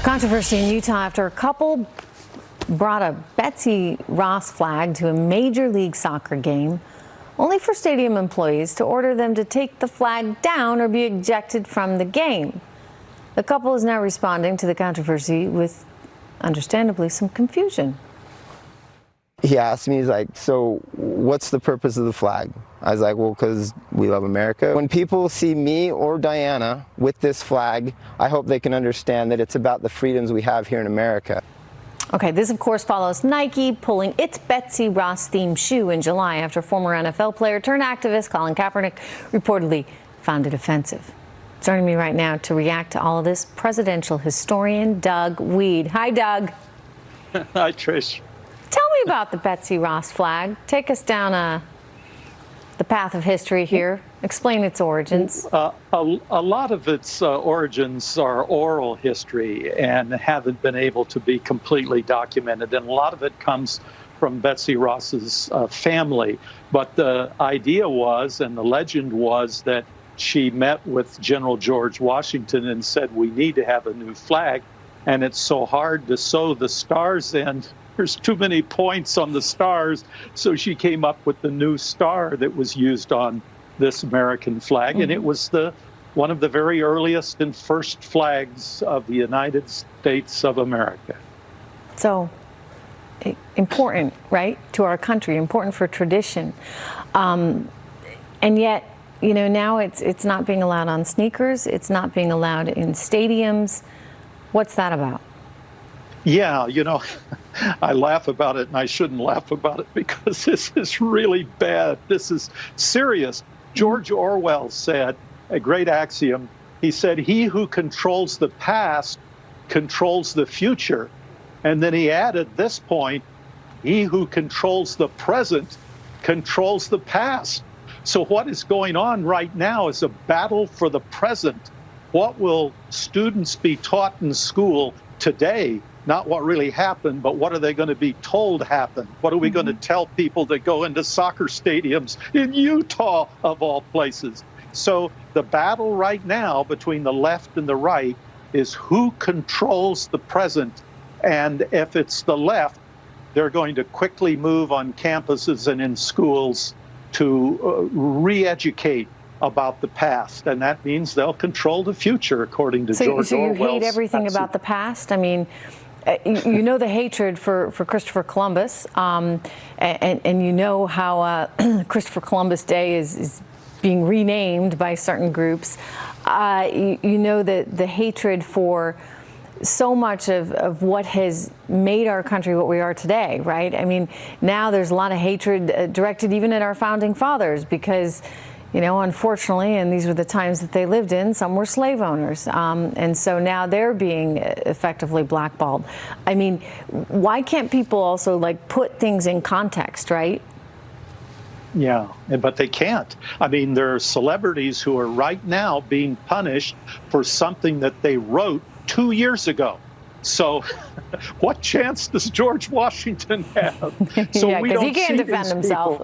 Controversy in Utah after a couple brought a Betsy Ross flag to a Major League Soccer game, only for stadium employees to order them to take the flag down or be ejected from the game. The couple is now responding to the controversy with, understandably, some confusion. He asked me, he's like, so what's the purpose of the flag? I was like, well, because we love America. When people see me or Diana with this flag, I hope they can understand that it's about the freedoms we have here in America. Okay, this of course follows Nike pulling its Betsy Ross themed shoe in July after former NFL player turned activist Colin Kaepernick reportedly found it offensive. Joining me right now to react to all of this, presidential historian Doug Wead. Hi, Doug. Hi, Trish. Tell me about the Betsy Ross flag. Take us down the path of history here. Explain its origins. A lot of its origins are oral history and haven't been able to be completely documented. And a lot of it comes from Betsy Ross's family. But the idea was, and the legend was, that she met with General George Washington and said, we need to have a new flag. And it's so hard to sew the stars in. There's too many points on the stars. So she came up with the new star that was used on this American flag. And it was one of the very earliest and first flags of the United States of America. So important, right, to our country, important for tradition. And yet, you know, now it's not being allowed on sneakers. It's not being allowed in stadiums. What's that about? Yeah, you know, I laugh about it, and I shouldn't laugh about it because this is really bad. This is serious. George Orwell said, a great axiom, he said, he who controls the past controls the future. And then he added this point, he who controls the present controls the past. So what is going on right now is a battle for the present. What will students be taught in school today? Not what really happened, but what are they going to be told happened? What are we going to tell people that go into soccer stadiums in Utah, of all places? So the battle right now between the left and the right is who controls the present. And if it's the left, they're going to quickly move on campuses and in schools to re-educate about the past, and that means they'll control the future, according to George Orwell. So you hate everything about the past? I mean, you know the hatred for Christopher Columbus, and you know how Christopher Columbus Day is being renamed by certain groups. You know the hatred for so much of what has made our country what we are today, right? I mean, now there's a lot of hatred directed even at our founding fathers because, you know, unfortunately, and these were the times that they lived in, some were slave owners. And so now they're being effectively blackballed. I mean, why can't people also, like, put things in context, right? Yeah, but they can't. I mean, there are celebrities who are right now being punished for something that they wrote 2 years ago. So what chance does George Washington have? So yeah, because he can't defend himself.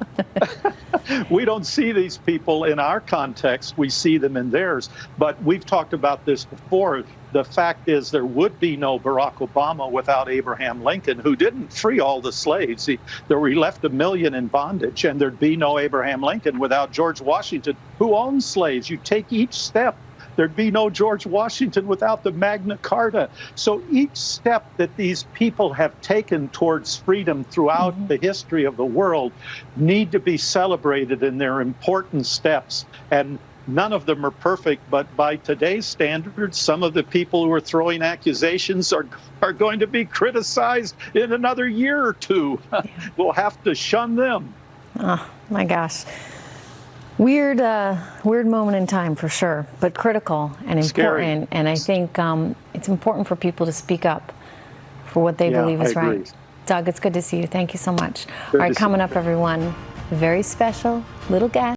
We don't see these people in our context. We see them in theirs. But we've talked about this before. The fact is there would be no Barack Obama without Abraham Lincoln, who didn't free all the slaves. He left 1 million in bondage. And there'd be no Abraham Lincoln without George Washington, who owned slaves. You take each step. There'd be no George Washington without the Magna Carta. So each step that these people have taken towards freedom throughout the history of the world need to be celebrated, in their important steps. And none of them are perfect, but by today's standards, some of the people who are throwing accusations are going to be criticized in another year or two. We'll have to shun them. Oh, my gosh. Weird moment in time for sure, but critical and important. Scary. And I think it's important for people to speak up for what they believe is right. Doug, it's good to see you. Thank you so much. All right, coming up, everyone, a very special little guest.